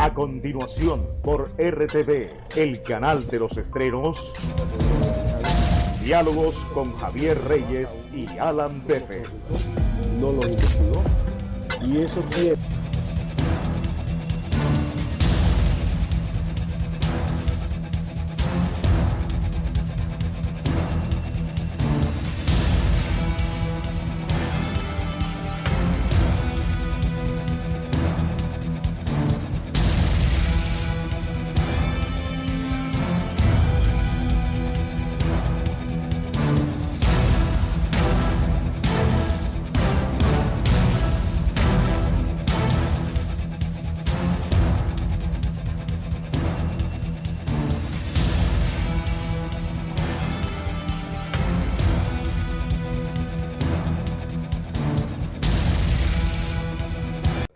A continuación, por RTV, el canal de los estrenos, diálogos con Javier Reyes y Alan Pepe. No lo investigó y eso quiere.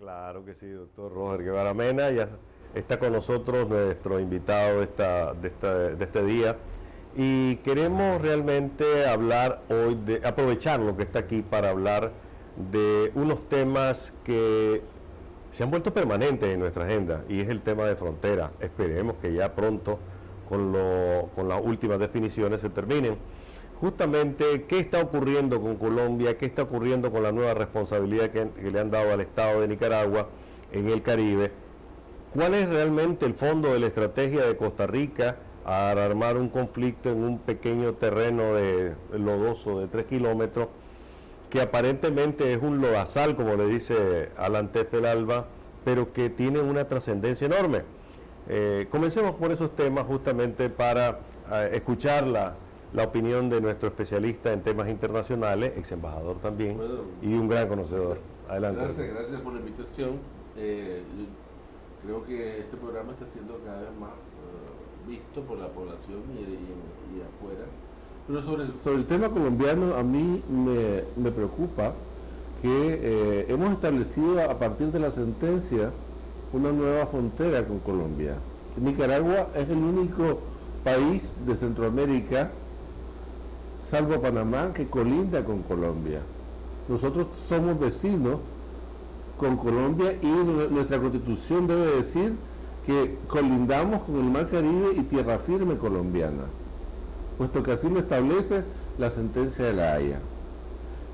Claro que sí, doctor Roger Guevara Mena, ya está con nosotros nuestro invitado de este día y queremos realmente hablar hoy, aprovechar lo que está aquí para hablar de unos temas que se han vuelto permanentes en nuestra agenda y es el tema de frontera. Esperemos que ya pronto con las últimas definiciones se terminen. Justamente, ¿qué está ocurriendo con Colombia? ¿Qué está ocurriendo con la nueva responsabilidad que le han dado al Estado de Nicaragua en el Caribe? ¿Cuál es realmente el fondo de la estrategia de Costa Rica a armar un conflicto en un pequeño terreno lodoso de 3 kilómetros, que aparentemente es un lodazal, como le dice Alan Tefel Alba, pero que tiene una trascendencia enorme? Comencemos por esos temas justamente para escuchar la opinión de nuestro especialista en temas internacionales, ex embajador también, bueno, y un gran conocedor. Adelante. Gracias por la invitación. Creo que este programa está siendo cada vez más visto por la población y afuera. Pero sobre el tema colombiano, a mí me preocupa que hemos establecido a partir de la sentencia una nueva frontera con Colombia. Nicaragua es el único país de Centroamérica, salvo Panamá, que colinda con Colombia. Nosotros somos vecinos con Colombia y nuestra constitución debe decir que colindamos con el Mar Caribe y tierra firme colombiana, puesto que así lo establece la sentencia de La Haya.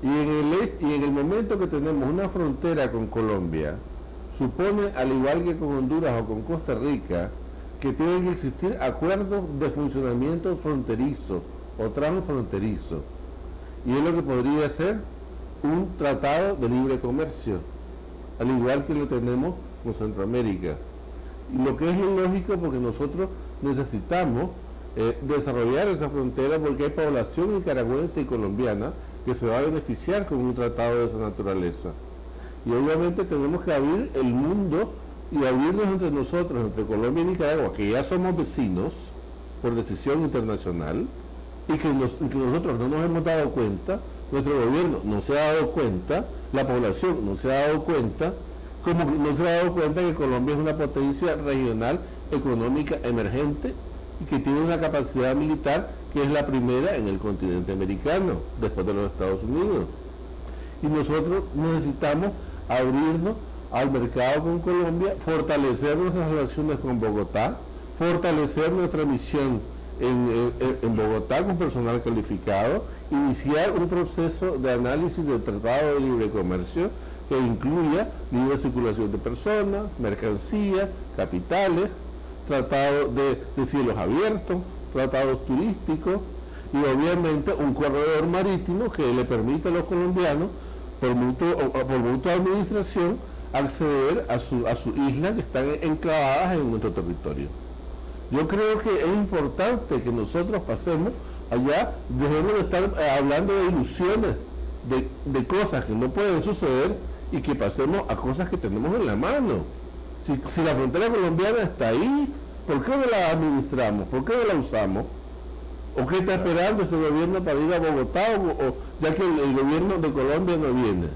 Y en el momento que tenemos una frontera con Colombia, supone, al igual que con Honduras o con Costa Rica, que tienen que existir acuerdos de funcionamiento fronterizo o transfronterizo, y es lo que podría ser un tratado de libre comercio, al igual que lo tenemos con Centroamérica. Y lo que es lo lógico, porque nosotros necesitamos desarrollar esa frontera, porque hay población nicaragüense y colombiana que se va a beneficiar con un tratado de esa naturaleza. Y obviamente tenemos que abrir el mundo y abrirnos entre nosotros, entre Colombia y Nicaragua, que ya somos vecinos por decisión internacional, y que nosotros no nos hemos dado cuenta, nuestro gobierno no se ha dado cuenta, la población no se ha dado cuenta, como no se ha dado cuenta que Colombia es una potencia regional económica emergente y que tiene una capacidad militar que es la primera en el continente americano, después de los Estados Unidos. Y nosotros necesitamos abrirnos al mercado con Colombia, fortalecer nuestras relaciones con Bogotá, fortalecer nuestra misión en Bogotá con personal calificado, iniciar un proceso de análisis del Tratado de Libre Comercio que incluya libre circulación de personas, mercancías, capitales, tratado de cielos abiertos, tratados turísticos y obviamente un corredor marítimo que le permita a los colombianos, por mutua administración, acceder a su isla que están enclavadas en nuestro territorio. Yo creo que es importante que nosotros pasemos allá, dejemos de estar hablando de ilusiones, de cosas que no pueden suceder y que pasemos a cosas que tenemos en la mano. Si la frontera colombiana está ahí, ¿por qué no la administramos? ¿Por qué no la usamos? ¿O qué está esperando este gobierno para ir a Bogotá, ya que el gobierno de Colombia no viene?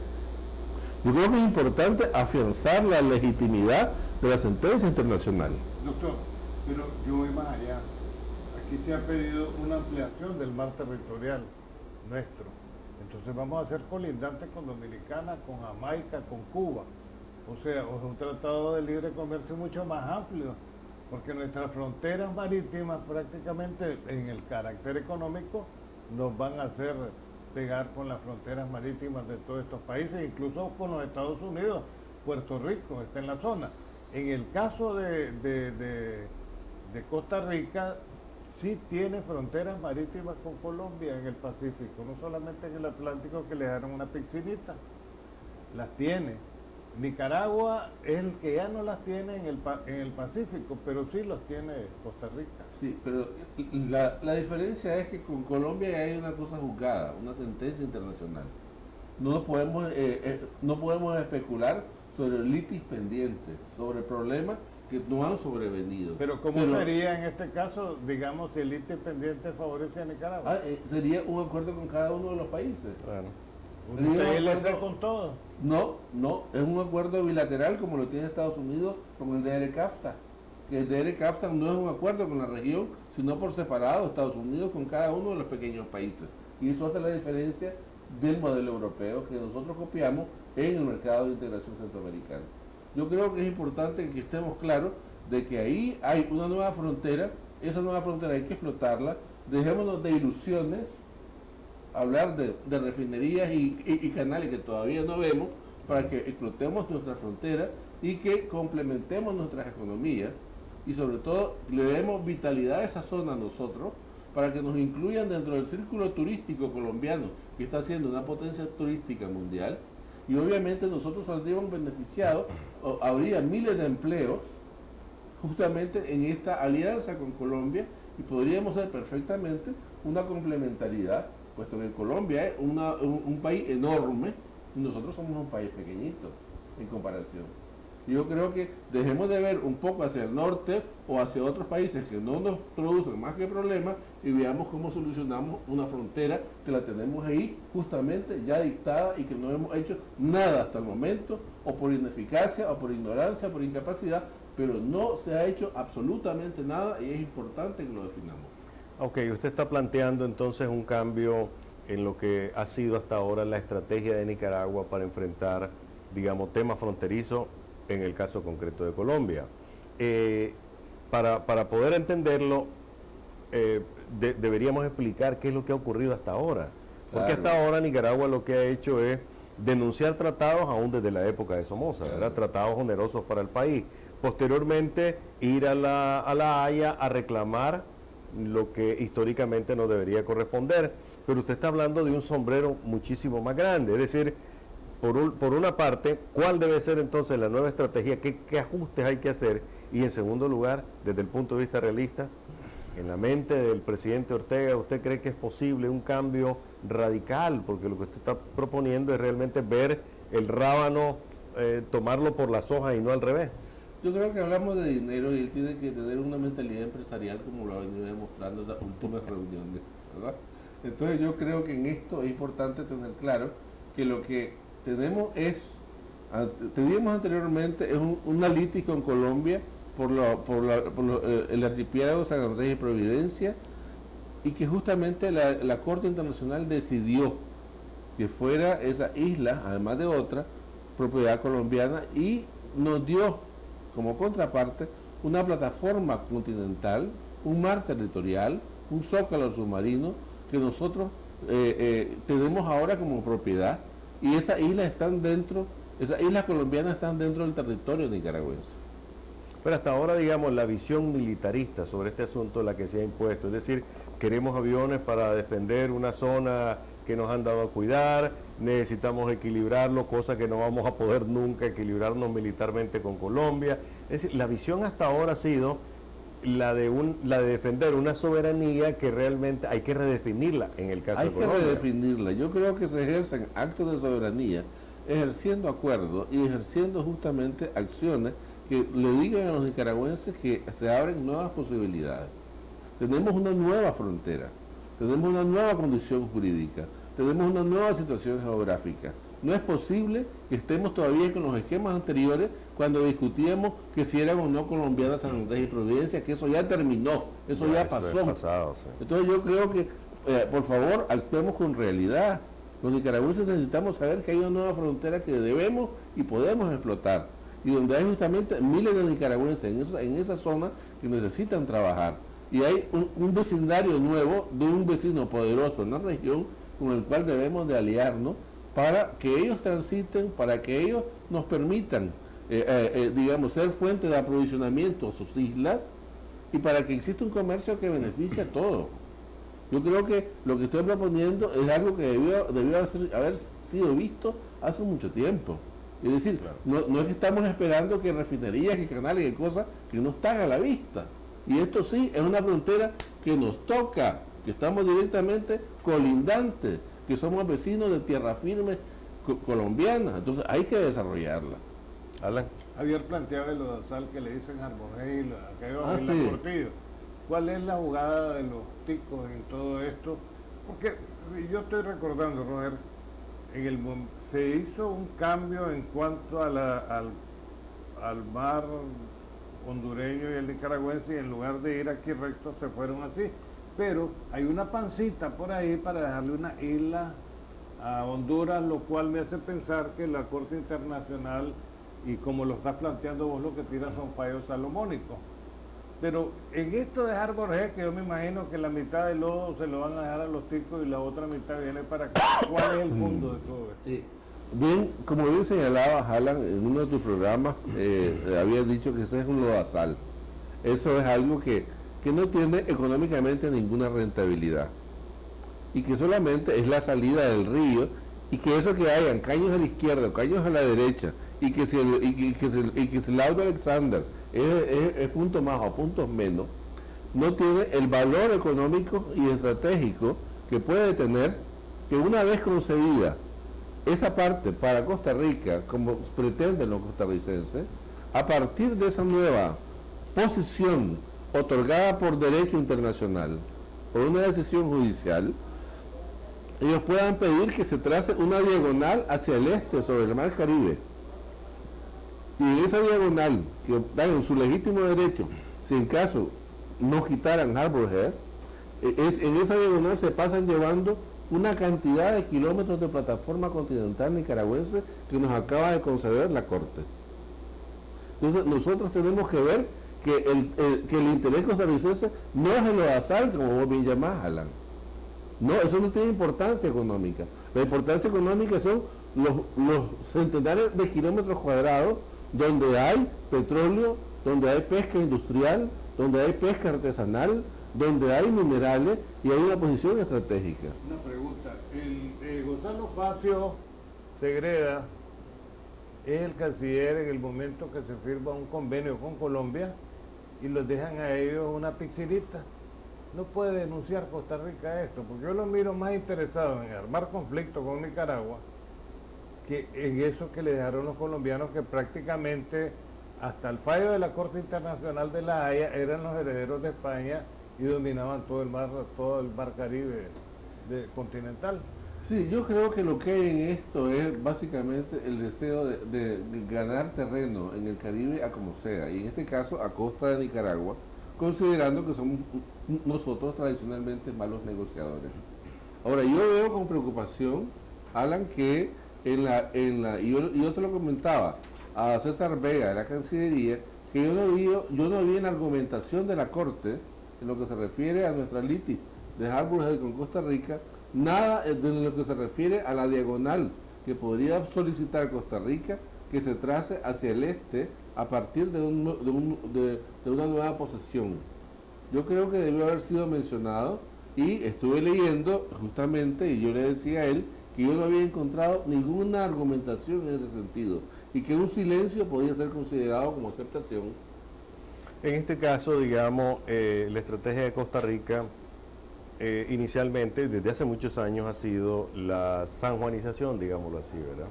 Yo creo que es importante afianzar la legitimidad de la sentencia internacional. Doctor, pero yo voy más allá. Aquí se ha pedido una ampliación del mar territorial nuestro. Entonces vamos a ser colindantes con Dominicana, con Jamaica, con Cuba. O sea, es un tratado de libre comercio mucho más amplio, porque nuestras fronteras marítimas prácticamente en el carácter económico nos van a hacer pegar con las fronteras marítimas de todos estos países, incluso con los Estados Unidos. Puerto Rico está en la zona. En el caso de Costa Rica, sí tiene fronteras marítimas con Colombia en el Pacífico, no solamente en el Atlántico, que le dieron una piscinita, las tiene. Nicaragua es el que ya no las tiene en el Pacífico, pero sí los tiene Costa Rica. Sí, pero la diferencia es que con Colombia ya hay una cosa juzgada, una sentencia internacional. No podemos especular sobre el litis pendiente, sobre problemas que no han sobrevenido. Pero ¿cómo sería en este caso, digamos, si el litis pendiente favorece a Nicaragua? Sería un acuerdo con cada uno de los países. Bueno. ¿Usted le hace con todo? No, es un acuerdo bilateral como lo tiene Estados Unidos con el DRCAFTA. Que el DRCAFTA no es un acuerdo con la región, sino por separado, Estados Unidos con cada uno de los pequeños países. Y eso hace la diferencia del modelo europeo que nosotros copiamos en el mercado de integración centroamericano. Yo creo que es importante que estemos claros de que ahí hay una nueva frontera, esa nueva frontera hay que explotarla, dejémonos de ilusiones, hablar de refinerías y canales que todavía no vemos, para que explotemos nuestra frontera y que complementemos nuestras economías y sobre todo le demos vitalidad a esa zona nosotros, para que nos incluyan dentro del círculo turístico colombiano, que está siendo una potencia turística mundial, y obviamente nosotros saldríamos beneficiados, habría miles de empleos justamente en esta alianza con Colombia, y podríamos ser perfectamente una complementariedad, puesto que Colombia es un país enorme y nosotros somos un país pequeñito en comparación. Yo creo que dejemos de ver un poco hacia el norte o hacia otros países que no nos producen más que problemas y veamos cómo solucionamos una frontera que la tenemos ahí justamente ya dictada y que no hemos hecho nada hasta el momento, o por ineficacia, o por ignorancia, por incapacidad, pero no se ha hecho absolutamente nada y es importante que lo definamos. Ok, usted está planteando entonces un cambio en lo que ha sido hasta ahora la estrategia de Nicaragua para enfrentar, digamos, temas fronterizos en el caso concreto de Colombia. Para poder entenderlo, deberíamos explicar qué es lo que ha ocurrido hasta ahora. Porque hasta ahora Nicaragua lo que ha hecho es denunciar tratados aún desde la época de Somoza, ¿verdad? Tratados onerosos para el país. Posteriormente, ir a la Haya a reclamar lo que históricamente no debería corresponder. Pero usted está hablando de un sombrero muchísimo más grande, es decir, por una parte, ¿cuál debe ser entonces la nueva estrategia? ¿Qué ajustes hay que hacer? Y en segundo lugar, desde el punto de vista realista, en la mente del presidente Ortega, ¿usted cree que es posible un cambio radical? Porque lo que usted está proponiendo es realmente ver el rábano, tomarlo por las hojas y no al revés. Yo creo que hablamos de dinero y él tiene que tener una mentalidad empresarial como lo ha venido demostrando en las últimas reuniones, ¿verdad? Entonces yo creo que en esto es importante tener claro que lo que teníamos anteriormente es una litis con Colombia por el archipiélago San Andrés y Providencia, y que justamente la Corte Internacional decidió que fuera esa isla, además de otra, propiedad colombiana, y nos dio como contraparte una plataforma continental, un mar territorial, un zócalo submarino que nosotros tenemos ahora como propiedad, y esas islas colombianas están dentro del territorio nicaragüense. Pero hasta ahora, digamos, la visión militarista sobre este asunto es la que se ha impuesto, es decir, queremos aviones para defender una zona que nos han dado a cuidar, necesitamos equilibrarlo, cosa que no vamos a poder nunca equilibrarnos militarmente con Colombia. Es decir, la visión hasta ahora ha sido la de defender una soberanía que realmente hay que redefinirla en el caso de Colombia. Hay que redefinirla. Yo creo que se ejercen actos de soberanía, ejerciendo acuerdos y ejerciendo justamente acciones que le digan a los nicaragüenses que se abren nuevas posibilidades. Tenemos una nueva frontera, tenemos una nueva condición jurídica, tenemos una nueva situación geográfica. No es posible que estemos todavía con los esquemas anteriores cuando discutíamos que si eran o no colombianas San Andrés y Providencia, que eso ya terminó, eso ya pasó. Sí. Entonces yo creo que, por favor, actuemos con realidad. Los nicaragüenses necesitamos saber que hay una nueva frontera que debemos y podemos explotar. y donde hay justamente miles de nicaragüenses en esa zona que necesitan trabajar. Y hay un vecindario nuevo de un vecino poderoso en la región con el cual debemos de aliarnos para que ellos transiten, para que ellos nos permitan, digamos, ser fuente de aprovisionamiento a sus islas y para que exista un comercio que beneficie a todos. Yo creo que lo que estoy proponiendo es algo que debió haber sido visto hace mucho tiempo. Es decir, claro, no es que estamos esperando que refinerías, que canales, que cosas que no están a la vista. Y esto sí es una frontera que nos toca, que estamos directamente colindantes, que somos vecinos de tierra firme colombiana. Entonces hay que desarrollarla. Alan. Javier planteaba lo de sal que le dicen Arboré y aquello en sí. la Portillo. ¿Cuál es la jugada de los ticos en todo esto? Porque yo estoy recordando, Roger, se hizo un cambio en cuanto a al mar hondureño y el nicaragüense, y en lugar de ir aquí recto se fueron así. Pero hay una pancita por ahí para dejarle una isla a Honduras, lo cual me hace pensar que la Corte Internacional, y como lo estás planteando vos, lo que tira son fallos salomónicos. Pero en esto de Harbor Head, que yo me imagino que la mitad del lodo se lo van a dejar a los ticos y la otra mitad viene para acá, ¿cuál es el fondo de todo esto? Sí. Bien, como bien señalaba Alan, en uno de tus programas había dicho que ese es un lodazal. Eso es algo que no tiene económicamente ninguna rentabilidad y que solamente es la salida del río, y que eso que hayan caños a la izquierda, caños a la derecha, y que si el laudo Alexander es punto más o puntos menos, no tiene el valor económico y estratégico que puede tener, que una vez concedida esa parte para Costa Rica, como pretenden los costarricenses, a partir de esa nueva posición otorgada por derecho internacional, por una decisión judicial, ellos puedan pedir que se trace una diagonal hacia el este sobre el mar Caribe. Y en esa diagonal, que dan en su legítimo derecho, si en caso no quitaran Harbor Head, en esa diagonal se pasan llevando una cantidad de kilómetros de plataforma continental nicaragüense que nos acaba de conceder la Corte. Entonces nosotros tenemos que ver que el interés costarricense no es el lodazal, como vos bien llamás, Alan. No, eso no tiene importancia económica. La importancia económica son los centenares de kilómetros cuadrados donde hay petróleo, donde hay pesca industrial, donde hay pesca artesanal, donde hay minerales y hay una posición estratégica. Una pregunta, Gonzalo Facio Segreda es el canciller en el momento que se firma un convenio con Colombia y los dejan a ellos una pixilita. No puede denunciar Costa Rica esto, porque yo lo miro más interesado en armar conflicto con Nicaragua que en eso que le dejaron los colombianos, que prácticamente hasta el fallo de la Corte Internacional de La Haya eran los herederos de España y dominaban todo el mar Caribe continental. Sí, yo creo que lo que hay en esto es básicamente el deseo de ganar terreno en el Caribe a como sea, y en este caso a costa de Nicaragua, considerando que somos nosotros tradicionalmente malos negociadores. Ahora, yo veo con preocupación, Alan, que y yo se lo comentaba a César Vega de la Cancillería, que yo no vi en la argumentación de la Corte, en lo que se refiere a nuestra litis de Harbor Head con Costa Rica, nada de lo que se refiere a la diagonal que podría solicitar Costa Rica que se trace hacia el este a partir de una nueva posesión. Yo creo que debió haber sido mencionado, y estuve leyendo justamente, y yo le decía a él que yo no había encontrado ninguna argumentación en ese sentido, y que un silencio podía ser considerado como aceptación. En este caso, digamos, la estrategia de Costa Rica inicialmente, desde hace muchos años, ha sido la sanjuanización, digámoslo así, ¿verdad?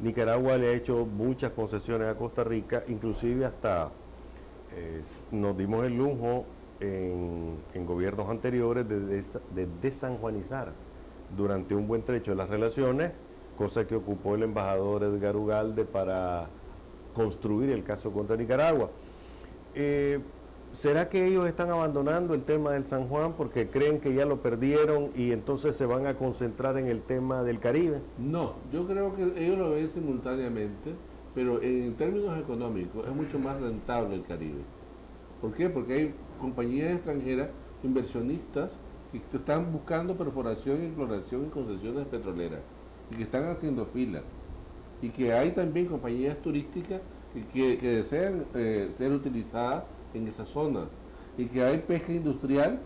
Nicaragua le ha hecho muchas concesiones a Costa Rica, inclusive hasta nos dimos el lujo en gobiernos anteriores de desanjuanizar durante un buen trecho de las relaciones, cosa que ocupó el embajador Edgar Ugalde para construir el caso contra Nicaragua. ¿Será que ellos están abandonando el tema del San Juan porque creen que ya lo perdieron y entonces se van a concentrar en el tema del Caribe? No, yo creo que ellos lo ven simultáneamente, pero en términos económicos es mucho más rentable el Caribe. ¿Por qué? Porque hay compañías extranjeras, inversionistas, que están buscando perforación, exploración y concesiones petroleras, y que están haciendo fila. Y que hay también compañías turísticas que desean ser utilizadas en esa zona. Y que hay pesca industrial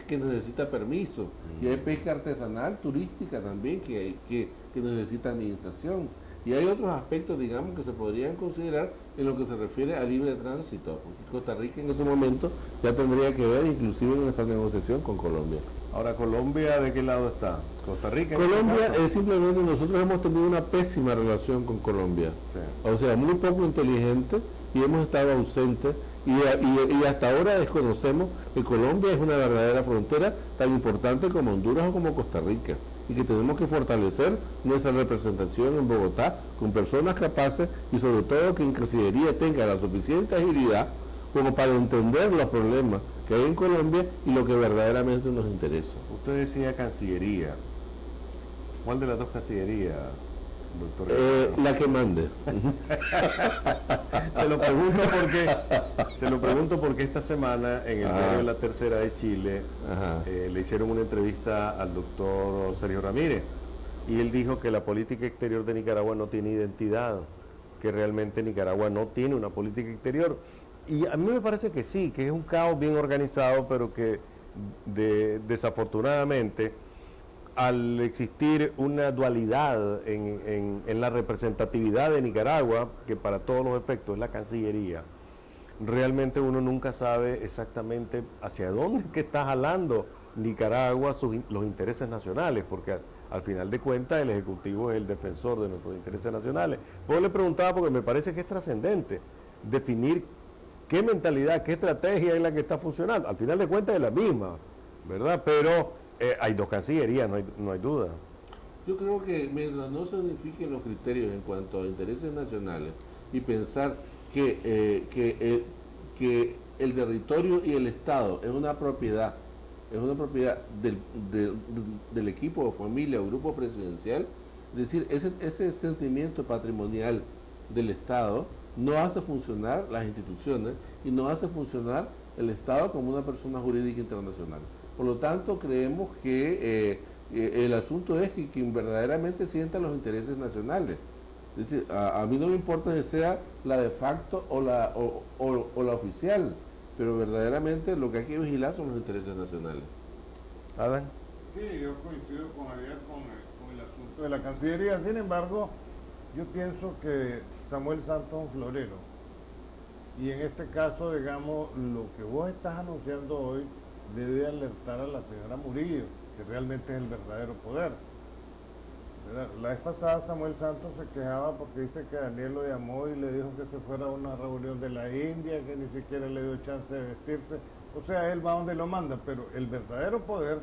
que necesita permiso. Y hay pesca artesanal, turística también, que necesita administración. Y hay otros aspectos, digamos, que se podrían considerar en lo que se refiere a libre tránsito, porque Costa Rica en ese momento ya tendría que ver, inclusive en esta negociación con Colombia. Ahora, ¿Colombia de qué lado está? ¿Costa Rica? Colombia, simplemente nosotros hemos tenido una pésima relación con Colombia, Sí. o sea, muy poco inteligente, y hemos estado ausentes, y hasta ahora desconocemos que Colombia es una verdadera frontera tan importante como Honduras o como Costa Rica, y que tenemos que fortalecer nuestra representación en Bogotá con personas capaces y sobre todo que en Cancillería tenga la suficiente agilidad como para entender los problemas que hay en Colombia y lo que verdaderamente nos interesa. Usted decía Cancillería. ¿Cuál de las dos Cancillerías, doctor? La que mande. Se lo pregunto porque esta semana en el diario La Tercera de Chile le hicieron una entrevista al doctor Sergio Ramírez y él dijo que la política exterior de Nicaragua no tiene identidad, que realmente Nicaragua no tiene una política exterior. Y a mí me parece que sí, que es un caos bien organizado, pero que desafortunadamente, al existir una dualidad en la representatividad de Nicaragua, que para todos los efectos es la Cancillería, realmente uno nunca sabe exactamente hacia dónde que está jalando Nicaragua los intereses nacionales, porque al final de cuentas el Ejecutivo es el defensor de nuestros intereses nacionales. Pues le preguntaba porque me parece que es trascendente definir qué mentalidad, qué estrategia es la que está funcionando. Al final de cuentas es la misma, ¿verdad? Pero hay dos cancillerías, no hay duda. Yo creo que mientras no se unifiquen los criterios en cuanto a intereses nacionales y pensar que el territorio y el Estado es una propiedad del equipo o familia o grupo presidencial, es decir, ese sentimiento patrimonial del Estado no hace funcionar las instituciones y no hace funcionar el Estado como una persona jurídica internacional. Por lo tanto, creemos que el asunto es que quien verdaderamente sienta los intereses nacionales. Es decir, a mí no me importa que sea la de facto o la oficial, pero verdaderamente lo que hay que vigilar son los intereses nacionales. Adán. Sí, yo coincido con Ariel con el asunto de la Cancillería. Sin embargo, yo pienso que Samuel Santos es un florero. Y en este caso, digamos, lo que vos estás anunciando hoy debe alertar a la señora Murillo, que realmente es el verdadero poder. ¿Verdad? La vez pasada Samuel Santos se quejaba porque dice que Daniel lo llamó y le dijo que se fuera a una reunión de la India, que ni siquiera le dio chance de vestirse. O sea, él va donde lo manda, pero el verdadero poder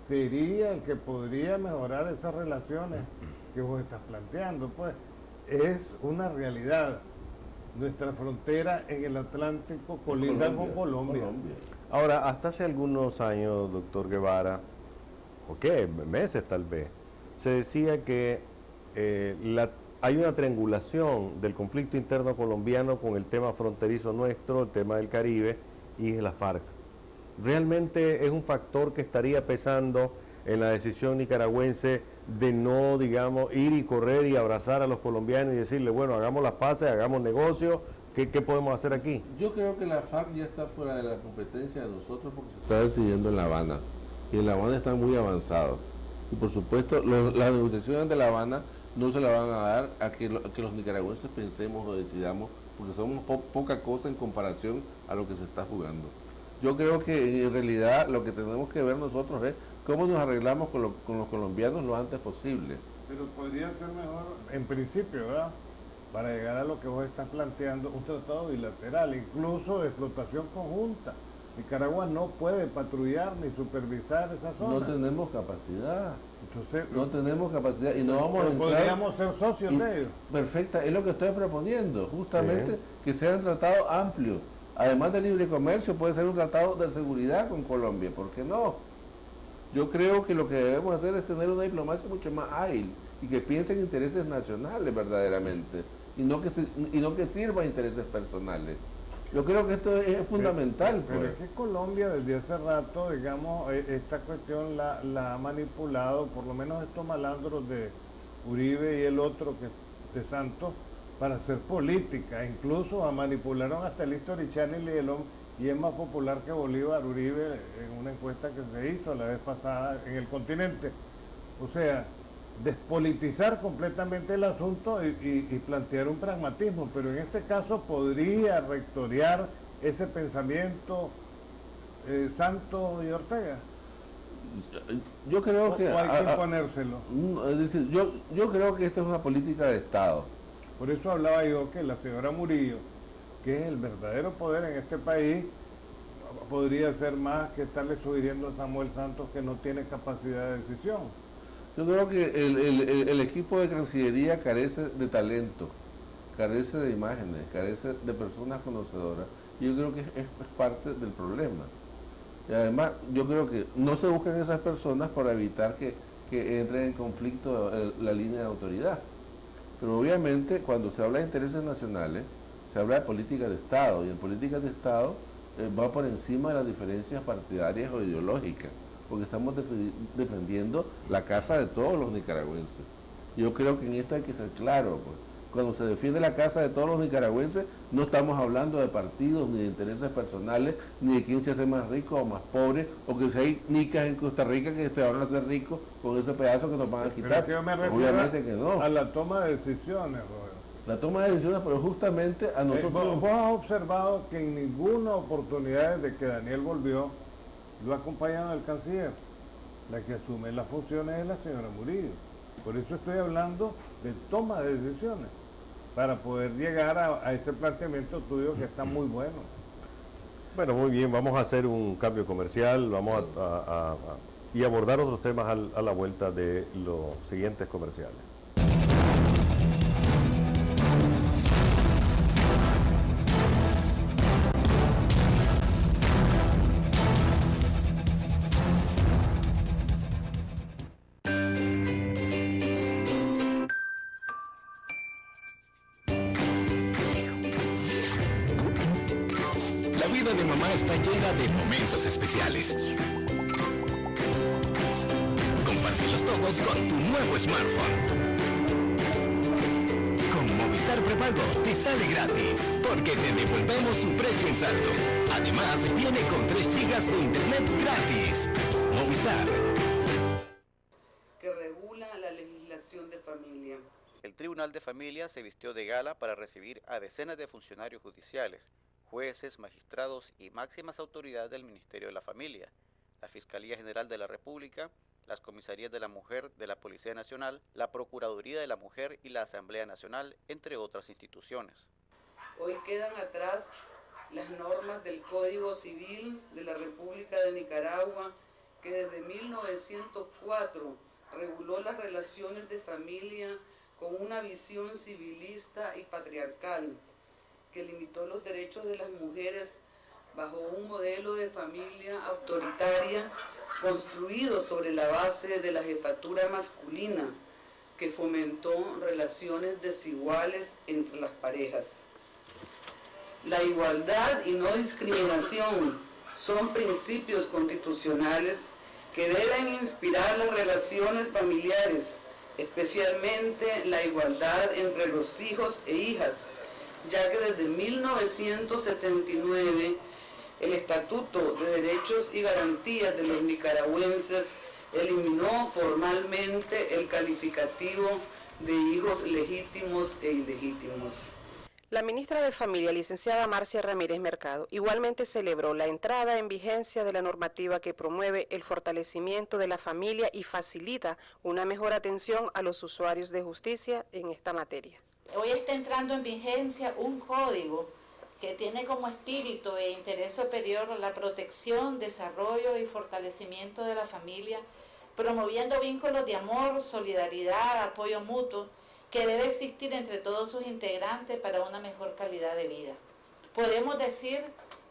sería el que podría mejorar esas relaciones que vos estás planteando. Pues es una realidad. Nuestra frontera en el Atlántico colinda con Colombia. Ahora, hasta hace algunos años, doctor Guevara, o qué, meses tal vez, se decía que hay una triangulación del conflicto interno colombiano con el tema fronterizo nuestro, el tema del Caribe y la FARC. ¿Realmente es un factor que estaría pesando en la decisión nicaragüense de no, digamos, ir y correr y abrazar a los colombianos y decirle, bueno, hagamos las paces, hagamos negocios, ¿qué podemos hacer aquí? Yo creo que la FARC ya está fuera de la competencia de nosotros porque se está decidiendo en La Habana, y en La Habana están muy avanzados. Y por supuesto, las negociaciones de La Habana no se la van a dar a que los nicaragüenses pensemos o decidamos, porque somos poca cosa en comparación a lo que se está jugando. Yo creo que en realidad lo que tenemos que ver nosotros es cómo nos arreglamos con los colombianos lo antes posible. Pero podría ser mejor, en principio, ¿verdad?, para llegar a lo que vos estás planteando, un tratado bilateral, incluso de explotación conjunta. Nicaragua no puede patrullar ni supervisar esa zona. No tenemos capacidad. Entonces, No tenemos capacidad y no vamos a entrar. Podríamos ser socios de ellos. Perfecta, es lo que estoy proponiendo, justamente que sea un tratado amplio. Además de libre comercio, puede ser un tratado de seguridad con Colombia, ¿por qué no? Yo creo que lo que debemos hacer es tener una diplomacia mucho más ágil y que piense en intereses nacionales verdaderamente, y no que sirva a intereses personales. Yo creo que esto es fundamental. Pero pues. es que Colombia desde hace rato, digamos, esta cuestión la ha manipulado, por lo menos estos malandros de Uribe y el otro que de Santos, para hacer política. Incluso manipularon hasta el History Channel y es más popular que Bolívar Uribe en una encuesta que se hizo la vez pasada en el continente. O sea, despolitizar completamente el asunto y plantear un pragmatismo, pero en este caso podría rectorear ese pensamiento Santos y Ortega. Yo creo que... ¿O hay que imponérselo? Es decir, yo creo que esta es una política de Estado. Por eso hablaba yo que la señora Murillo, que es el verdadero poder en este país, podría ser más que estarle sugiriendo a Samuel Santos que no tiene capacidad de decisión. Yo creo que el equipo de Cancillería carece de talento, carece de imágenes, carece de personas conocedoras. Y yo creo que es parte del problema. Y además, yo creo que no se buscan esas personas para evitar que entre en conflicto la línea de autoridad. Pero obviamente, cuando se habla de intereses nacionales, se habla de política de Estado, y en política de Estado va por encima de las diferencias partidarias o ideológicas, porque estamos defendiendo la casa de todos los nicaragüenses. Yo creo que en esto hay que ser claro, pues. Cuando se defiende la casa de todos los nicaragüenses, no estamos hablando de partidos, ni de intereses personales, ni de quién se hace más rico o más pobre, o que si hay nicas en Costa Rica que se van a hacer ricos con ese pedazo que nos van a quitar. Pero es que yo me refiero obviamente que no. A la toma de decisiones, Robert. La toma de decisiones, pero justamente a nosotros... Vos has observado que en ninguna oportunidad desde que Daniel volvió, lo ha acompañado el canciller. La que asume las funciones es la señora Murillo. Por eso estoy hablando de toma de decisiones, para poder llegar a este planteamiento tuyo que está muy bueno. Bueno, muy bien, vamos a hacer un cambio comercial, vamos y abordar otros temas a la vuelta de los siguientes comerciales. La vida de mamá está llena de momentos especiales. Compártelos todos con tu nuevo smartphone. Con Movistar Prepago te sale gratis, porque te devolvemos su precio en saldo. Además, viene con 3 GB de internet gratis. Movistar. Que regula la legislación de familia. El Tribunal de Familia se vistió de gala para recibir a decenas de funcionarios judiciales, jueces, magistrados y máximas autoridades del Ministerio de la Familia, la Fiscalía General de la República, las Comisarías de la Mujer de la Policía Nacional, la Procuraduría de la Mujer y la Asamblea Nacional, entre otras instituciones. Hoy quedan atrás las normas del Código Civil de la República de Nicaragua, que desde 1904 reguló las relaciones de familia con una visión civilista y patriarcal, que limitó los derechos de las mujeres bajo un modelo de familia autoritaria construido sobre la base de la jefatura masculina, que fomentó relaciones desiguales entre las parejas. La igualdad y no discriminación son principios constitucionales que deben inspirar las relaciones familiares, especialmente la igualdad entre los hijos e hijas, ya que desde 1979 el Estatuto de Derechos y Garantías de los Nicaragüenses eliminó formalmente el calificativo de hijos legítimos e ilegítimos. La ministra de Familia, licenciada Marcia Ramírez Mercado, igualmente celebró la entrada en vigencia de la normativa que promueve el fortalecimiento de la familia y facilita una mejor atención a los usuarios de justicia en esta materia. Hoy está entrando en vigencia un código que tiene como espíritu e interés superior la protección, desarrollo y fortalecimiento de la familia, promoviendo vínculos de amor, solidaridad, apoyo mutuo, que debe existir entre todos sus integrantes para una mejor calidad de vida. Podemos decir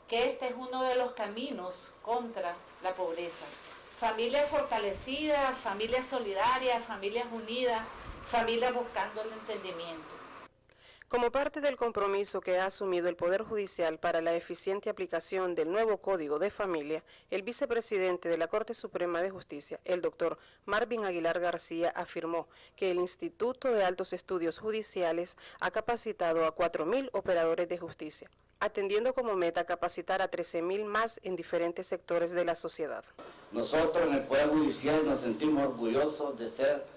que este es uno de los caminos contra la pobreza. Familias fortalecidas, familias solidarias, familias unidas, familias buscando el entendimiento. Como parte del compromiso que ha asumido el Poder Judicial para la eficiente aplicación del nuevo Código de Familia, el vicepresidente de la Corte Suprema de Justicia, el doctor Marvin Aguilar García, afirmó que el Instituto de Altos Estudios Judiciales ha capacitado a 4.000 operadores de justicia, atendiendo como meta capacitar a 13.000 más en diferentes sectores de la sociedad. Nosotros en el Poder Judicial nos sentimos orgullosos de ser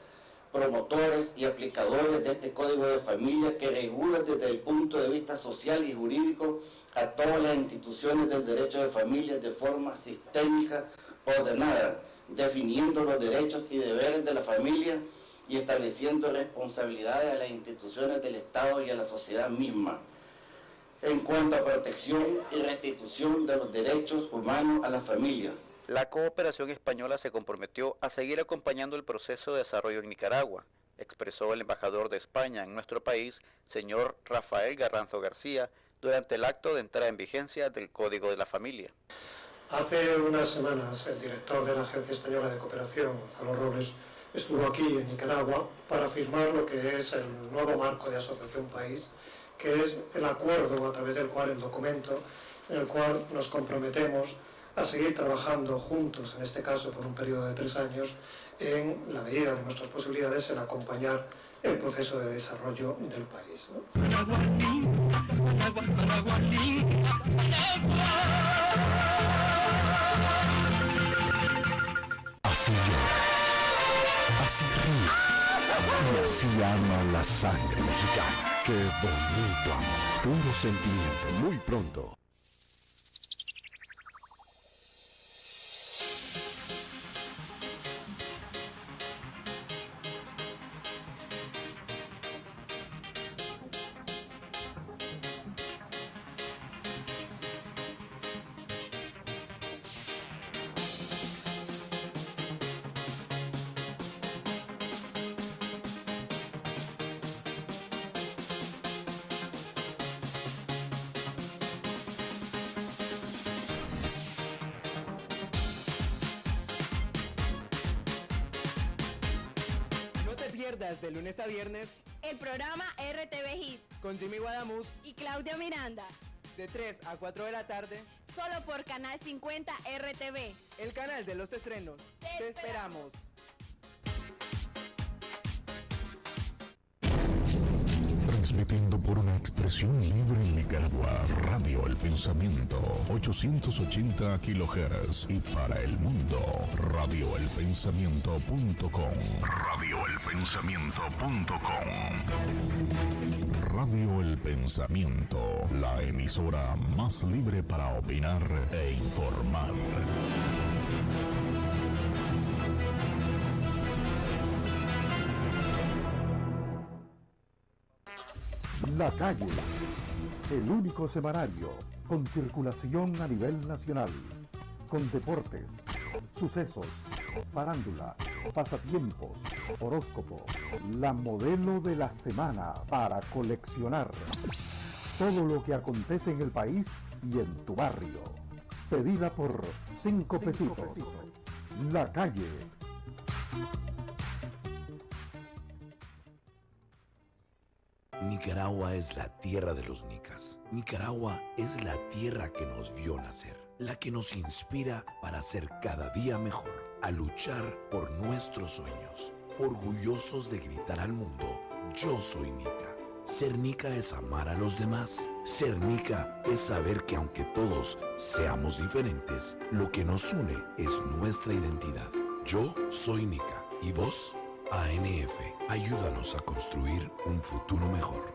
promotores y aplicadores de este Código de Familia que regula desde el punto de vista social y jurídico a todas las instituciones del derecho de familia de forma sistémica, ordenada, definiendo los derechos y deberes de la familia y estableciendo responsabilidades a las instituciones del Estado y a la sociedad misma en cuanto a protección y restitución de los derechos humanos a la familia. La cooperación española se comprometió a seguir acompañando el proceso de desarrollo en Nicaragua, expresó el embajador de España en nuestro país, señor Rafael Garranzo García, durante el acto de entrada en vigencia del Código de la Familia. Hace unas semanas el director de la Agencia Española de Cooperación, Gonzalo Robles, estuvo aquí en Nicaragua para firmar lo que es el nuevo marco de asociación país, que es el acuerdo a través del cual el documento en el cual nos comprometemos a seguir trabajando juntos, en este caso por un periodo de 3 años, en la medida de nuestras posibilidades, en acompañar el proceso de desarrollo del país, ¿no? Así llora, así ríe, y así ama la sangre mexicana. ¡Qué bonito amor! Puro sentimiento, muy pronto. De lunes a viernes, el programa RTV Hit con Jimmy Guadamuz y Claudia Miranda, de 3 a 4 de la tarde, solo por Canal 50 RTV, el canal de los estrenos. Te esperamos. Transmitiendo por una expresión libre en Nicaragua, Radio El Pensamiento, 880 kHz y para el mundo, radioelpensamiento.com. Radioelpensamiento.com. Radio El Pensamiento, la emisora más libre para opinar e informar. La Calle, el único semanario con circulación a nivel nacional, con deportes, sucesos, farándula, pasatiempos, horóscopo, la modelo de la semana para coleccionar. Todo lo que acontece en el país y en tu barrio. Pedida por 5 pesitos. La Calle. Nicaragua es la tierra de los nicas. Nicaragua es la tierra que nos vio nacer, la que nos inspira para ser cada día mejor, a luchar por nuestros sueños, orgullosos de gritar al mundo, yo soy nica. Ser nica es amar a los demás. Ser nica es saber que aunque todos seamos diferentes, lo que nos une es nuestra identidad. Yo soy nica. ¿Y vos? ANF, ayúdanos a construir un futuro mejor.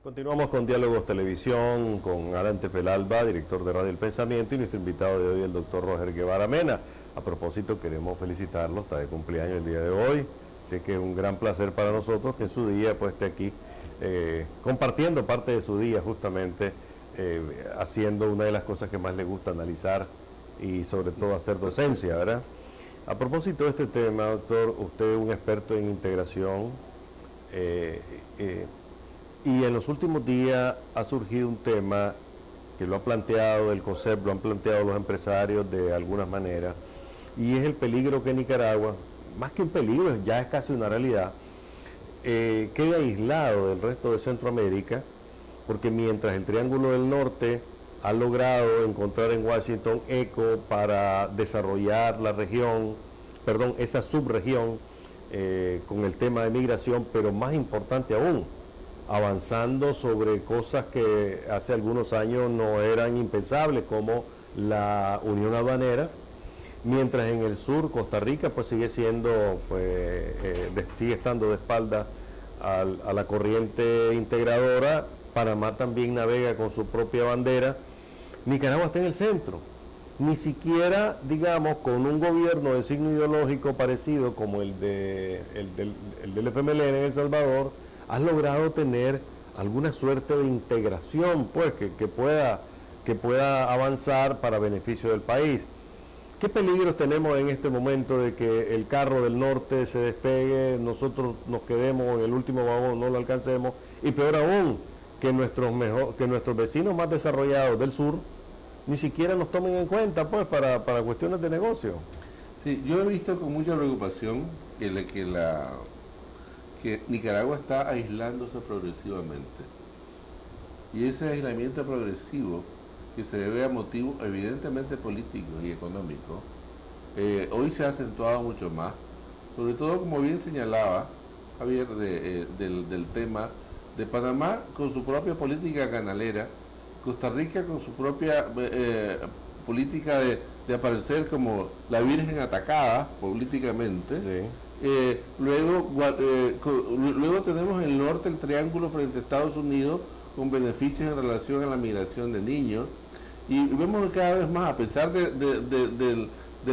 Continuamos con Diálogos Televisión con Arante Pelalba, director de Radio El Pensamiento, y nuestro invitado de hoy, el doctor Roger Guevara Mena. A propósito, queremos felicitarlo, está de cumpleaños el día de hoy, así que es un gran placer para nosotros que en su día pues esté aquí compartiendo parte de su día, justamente haciendo una de las cosas que más le gusta, analizar y sobre todo hacer docencia, ¿verdad? A propósito de este tema, doctor, usted es un experto en integración Y en los últimos días ha surgido un tema que lo ha planteado el COSEP, lo han planteado los empresarios de alguna manera, y es el peligro que Nicaragua, más que un peligro, ya es casi una realidad, queda aislado del resto de Centroamérica, porque mientras el Triángulo del Norte ha logrado encontrar en Washington eco para desarrollar la región, esa subregión, con el tema de migración, pero más importante aún, avanzando sobre cosas que hace algunos años no eran impensables, como la unión aduanera, mientras en el sur Costa Rica pues sigue siendo, sigue estando de espalda a la corriente integradora. Panamá también navega con su propia bandera. Nicaragua está en el centro, ni siquiera, digamos, con un gobierno de signo ideológico parecido como el del FMLN en El Salvador, has logrado tener alguna suerte de integración, pues, que pueda avanzar para beneficio del país. ¿Qué peligros tenemos en este momento de que el carro del norte se despegue, nosotros nos quedemos en el último vagón, no lo alcancemos, y peor aún, que nuestros vecinos más desarrollados del sur ni siquiera nos tomen en cuenta, pues, para cuestiones de negocio? Sí, yo he visto con mucha preocupación que Nicaragua está aislándose progresivamente. Y ese aislamiento progresivo, que se debe a motivos evidentemente políticos y económicos, hoy se ha acentuado mucho más, sobre todo, como bien señalaba Javier, del tema de Panamá con su propia política canalera, Costa Rica con su propia política de aparecer como la Virgen atacada políticamente. Sí. Luego tenemos en el norte el triángulo frente a Estados Unidos con beneficios en relación a la migración de niños, y vemos que cada vez más, a pesar del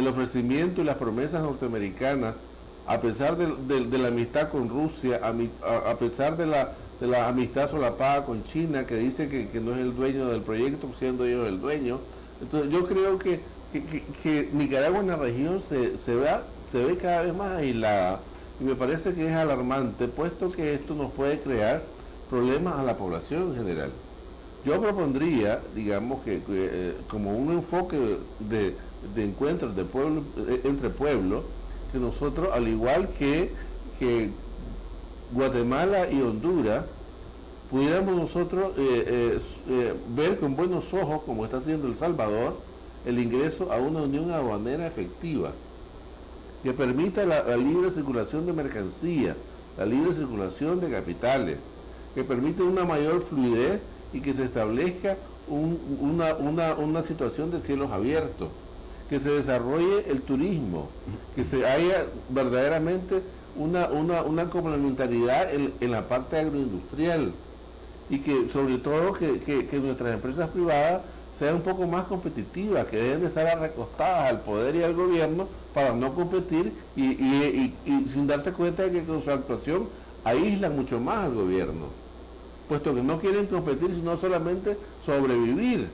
ofrecimiento y las promesas norteamericanas, a pesar de la amistad con Rusia, a pesar de la amistad solapada con China, que dice que no es el dueño del proyecto, siendo ellos el dueño. Entonces yo creo que Nicaragua en la región se ve cada vez más aislada, y me parece que es alarmante, puesto que esto nos puede crear problemas a la población en general. Yo propondría, digamos, que como un enfoque de encuentros de pueblo, entre pueblos, que nosotros, al igual que Guatemala y Honduras, pudiéramos nosotros ver con buenos ojos, como está haciendo El Salvador, el ingreso a una unión aduanera efectiva, que permita la libre circulación de mercancías, la libre circulación de capitales, que permite una mayor fluidez y que se establezca una situación de cielos abiertos, que se desarrolle el turismo, que se haya verdaderamente una complementariedad en la parte agroindustrial, y que sobre todo que nuestras empresas privadas sean un poco más competitivas, que deben de estar recostadas al poder y al gobierno para no competir y sin darse cuenta de que con su actuación aíslan mucho más al gobierno, puesto que no quieren competir sino solamente sobrevivir.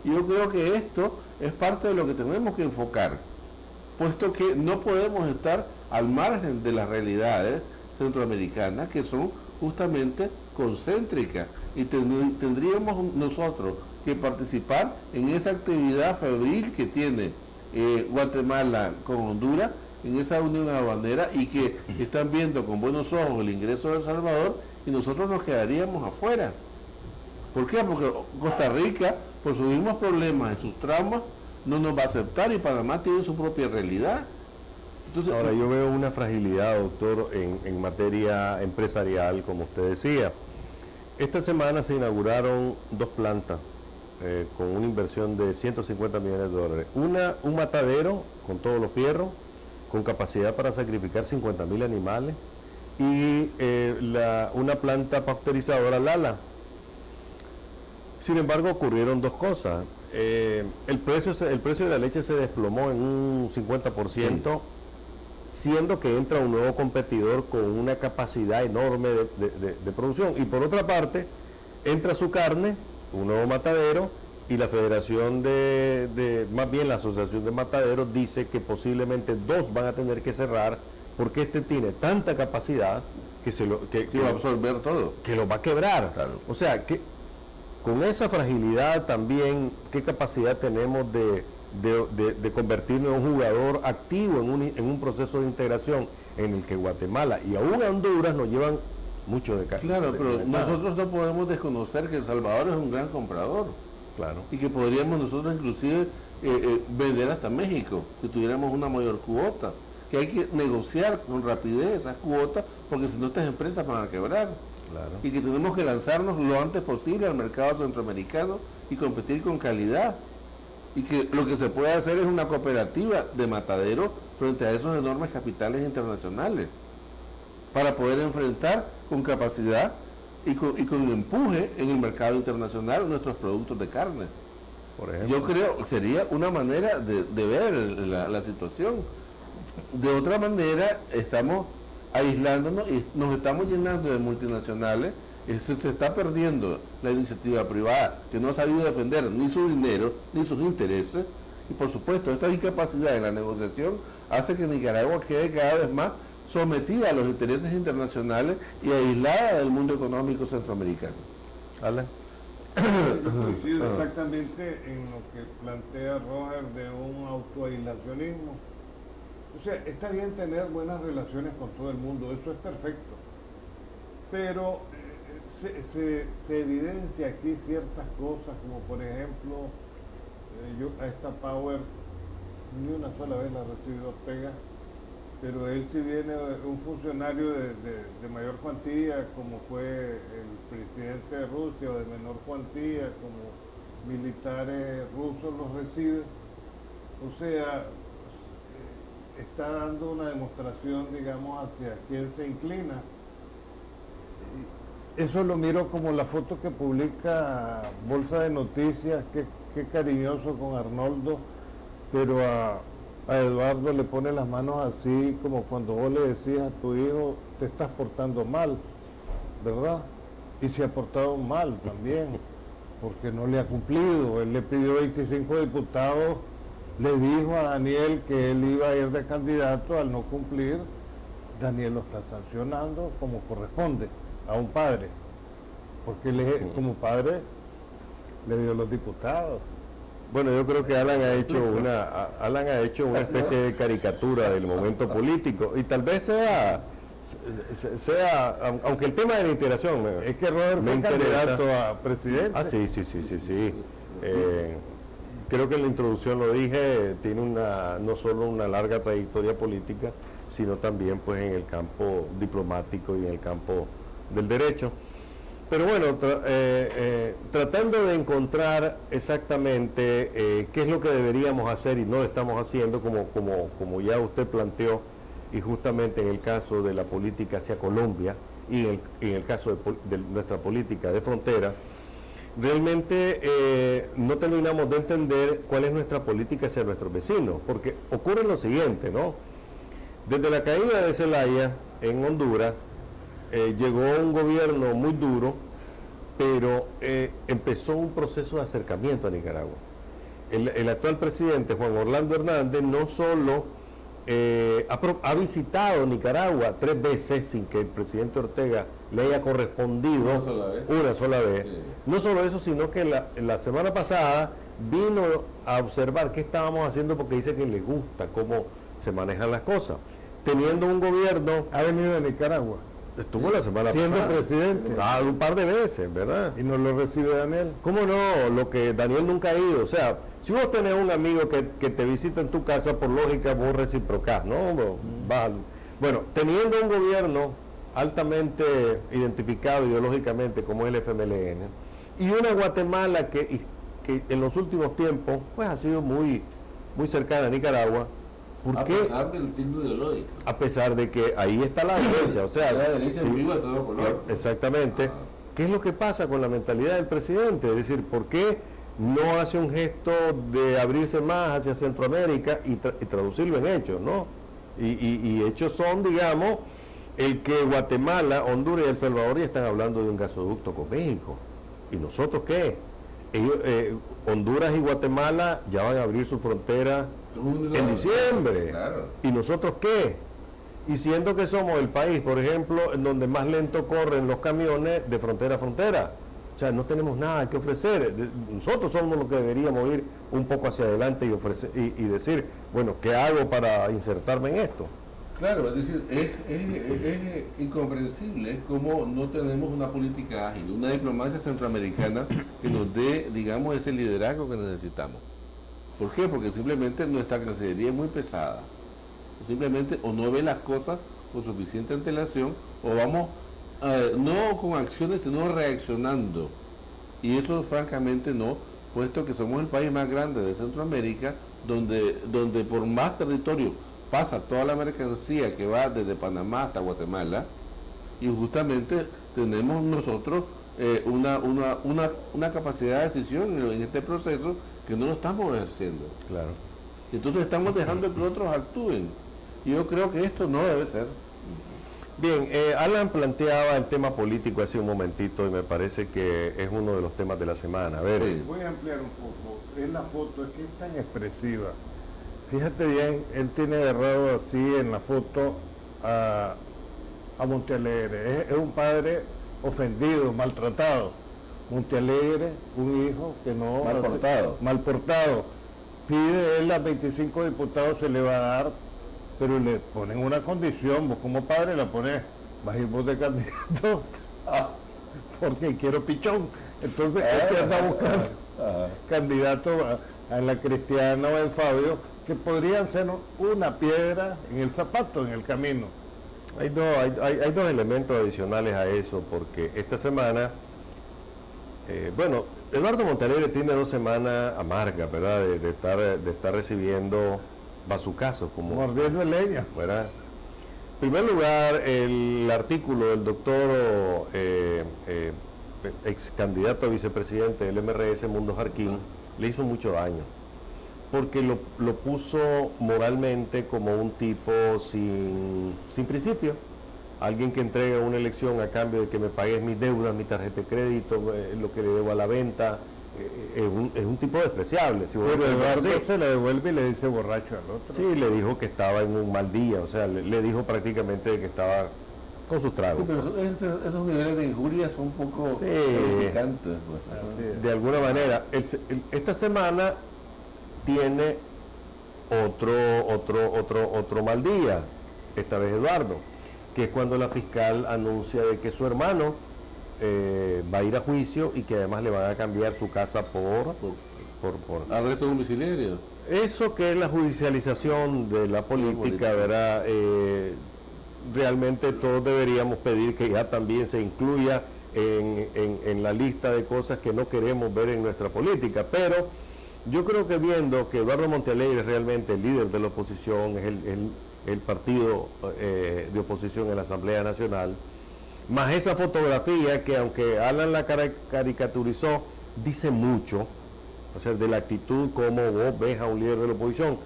Y yo creo que esto es parte de lo que tenemos que enfocar, puesto que no podemos estar al margen de las realidades centroamericanas, que son justamente concéntricas, y tendríamos nosotros que participar en esa actividad febril que tiene Guatemala con Honduras, en esa unión aduanera, y que están viendo con buenos ojos el ingreso de El Salvador, y nosotros nos quedaríamos afuera. ¿Por qué? Porque Costa Rica, por sus mismos problemas y sus traumas, no nos va a aceptar, y Panamá tiene su propia realidad. Entonces, ahora, yo veo una fragilidad, doctor, en materia empresarial, como usted decía. Esta semana se inauguraron 2 plantas con una inversión de $150 millones. Un matadero con todos los fierros, con capacidad para sacrificar 50.000 animales, y una planta pasteurizadora, Lala. Sin embargo, ocurrieron 2 cosas. El precio de la leche se desplomó en un 50%, siendo que entra un nuevo competidor con una capacidad enorme de producción. Y por otra parte, entra su carne, un nuevo matadero, y la Federación más bien la Asociación de Mataderos dice que posiblemente 2 van a tener que cerrar, porque este tiene tanta capacidad que va a absorber todo, que lo va a quebrar. Claro. O sea, que con esa fragilidad también, ¿qué capacidad tenemos de convertirnos en un jugador activo en un proceso de integración en el que Guatemala y aún Honduras nos llevan mucho de carga? Claro, pero nosotros no podemos desconocer que El Salvador es un gran comprador. Claro. Y que podríamos nosotros inclusive vender hasta México, si tuviéramos una mayor cuota. Que hay que negociar con rapidez esas cuotas, porque si no estas empresas van a quebrar. Claro. Y que tenemos que lanzarnos lo antes posible al mercado centroamericano y competir con calidad. Y que lo que se puede hacer es una cooperativa de matadero frente a esos enormes capitales internacionales, para poder enfrentar con capacidad y con empuje en el mercado internacional nuestros productos de carne. Por ejemplo. Yo creo que sería una manera de ver la situación. De otra manera, estamos aislándonos y nos estamos llenando de multinacionales. Se está perdiendo la iniciativa privada, que no ha sabido defender ni su dinero ni sus intereses, y por supuesto esta incapacidad en la negociación hace que Nicaragua quede cada vez más sometida a los intereses internacionales y aislada del mundo económico centroamericano. ¿Alan? Yo coincido exactamente en lo que plantea Roger de un autoaislacionismo. O sea, está bien tener buenas relaciones con todo el mundo, eso es perfecto, pero se evidencia aquí ciertas cosas, como por ejemplo, yo a esta Power ni una sola vez la recibió Ortega, pero él sí viene un funcionario de mayor cuantía, como fue el presidente de Rusia, o de menor cuantía, como militares rusos los reciben. O sea, está dando una demostración, digamos, hacia quién se inclina. Eso lo miro como la foto que publica Bolsa de Noticias, qué cariñoso con Arnoldo, pero a Eduardo le pone las manos así, como cuando vos le decías a tu hijo, te estás portando mal, ¿verdad? Y se ha portado mal también, porque no le ha cumplido. Él le pidió 25 diputados, le dijo a Daniel que él iba a ir de candidato. Al no cumplir, Daniel lo está sancionando como corresponde a un padre, porque él como padre le dio los diputados. Bueno, yo creo que Alan ha hecho una especie de caricatura del momento político, y tal vez sea aunque el tema de la integración es que Robert me fue interesa. candidato a presidente. Ah, sí. Creo que en la introducción lo dije, tiene no solo una larga trayectoria política, sino también pues en el campo diplomático y en el campo del derecho. Pero bueno, tratando de encontrar exactamente qué es lo que deberíamos hacer y no lo estamos haciendo, como ya usted planteó, y justamente en el caso de la política hacia Colombia y en el caso de nuestra política de frontera, realmente no terminamos de entender cuál es nuestra política hacia nuestros vecinos, porque ocurre lo siguiente, ¿no? Desde la caída de Zelaya en Honduras, llegó un gobierno muy duro, pero empezó un proceso de acercamiento a Nicaragua. El actual presidente, Juan Orlando Hernández, no solo ha visitado Nicaragua 3 veces sin que el presidente Ortega le haya correspondido una sola vez. Sí. No solo eso, sino que la semana pasada vino a observar qué estábamos haciendo, porque dice que le gusta cómo se manejan las cosas. Teniendo un gobierno... ¿Ha venido de Nicaragua? Estuvo la semana siendo pasada. Presidente. Un par de veces, ¿verdad? ¿Y no lo recibe Daniel? ¿Cómo no? Lo que Daniel nunca ha ido. O sea, si vos tenés un amigo que te visita en tu casa, por lógica vos reciprocás, ¿no? Bueno, teniendo un gobierno altamente identificado ideológicamente como el FMLN, y una Guatemala que en los últimos tiempos pues ha sido muy, muy cercana a Nicaragua. A pesar del signo ideológico. A pesar de que ahí está la derecha, o sea, la derecha viva de todo color. Exactamente. ¿Qué es lo que pasa con la mentalidad del presidente? Es decir, ¿por qué no hace un gesto de abrirse más hacia Centroamérica y traducirlo en hechos, ¿no? Y hechos son, digamos, el que Guatemala, Honduras y El Salvador ya están hablando de un gasoducto con México. ¿Y nosotros qué? Honduras y Guatemala ya van a abrir su frontera en diciembre. Claro. ¿Y nosotros qué? Y siendo que somos el país, por ejemplo, en donde más lento corren los camiones de frontera a frontera. O sea, no tenemos nada que ofrecer. Nosotros somos los que deberíamos ir un poco hacia adelante y ofrecer y decir, bueno, ¿qué hago para insertarme en esto? Claro, es decir, es incomprensible, es como no tenemos una política ágil, una diplomacia centroamericana que nos dé, digamos, ese liderazgo que necesitamos. ¿Por qué? Porque simplemente nuestra cancillería es muy pesada. Simplemente o no ve las cosas con suficiente antelación o vamos no con acciones sino reaccionando, y eso francamente no, puesto que somos el país más grande de Centroamérica, donde por más territorio pasa toda la mercancía que va desde Panamá hasta Guatemala, y justamente tenemos nosotros una capacidad de decisión en este proceso que no lo estamos ejerciendo. Claro. Entonces estamos dejando que otros actúen. Y yo creo que esto no debe ser. Bien, Alan planteaba el tema político hace un momentito y me parece que es uno de los temas de la semana. A ver. Sí, voy a ampliar un poco. Es la foto, es que es tan expresiva. Fíjate bien, él tiene agarrado así en la foto a Montealegre. Es un padre ofendido, maltratado. Montealegre, un hijo que no... Mal portado. Pide él a 25 diputados, se le va a dar, pero le ponen una condición, vos como padre la pones, vas a ir vos de candidato, porque quiero pichón. Entonces, este anda buscando candidato en la Cristiana o en Fabio, que podrían ser una piedra en el zapato, en el camino. Hay dos elementos adicionales a eso, porque esta semana, Eduardo Montalegre tiene 2 semanas amargas, ¿verdad? De estar recibiendo bazucazos, como mordiendo leña, ¿verdad? En primer lugar, el artículo del doctor ex candidato a vicepresidente del MRS, Mundo Jarquín, le hizo mucho daño, porque lo puso moralmente como un tipo sin principio, alguien que entrega una elección a cambio de que me pagues mis deudas, mi tarjeta de crédito, lo que le debo a la venta. Es un tipo despreciable. Si pero Eduardo se le devuelve y le dice borracho al otro. Sí, le dijo que estaba en un mal día, o sea, le dijo prácticamente que estaba con sus tragos. Sí, pero esos niveles de injuria son un poco edificantes. Pues. De alguna manera. Esta semana tiene otro mal día, esta vez Eduardo, que es cuando la fiscal anuncia de que su hermano va a ir a juicio y que además le van a cambiar su casa por arresto domiciliario. Eso que es la judicialización de la política, ¿verdad? Realmente todos deberíamos pedir que ya también se incluya en la lista de cosas que no queremos ver en nuestra política, pero yo creo que viendo que Eduardo Montealegre es realmente el líder de la oposición, es el partido de oposición en la Asamblea Nacional, más esa fotografía que aunque Alan la caricaturizó, dice mucho, o sea, de la actitud como vos ves a un líder de la oposición,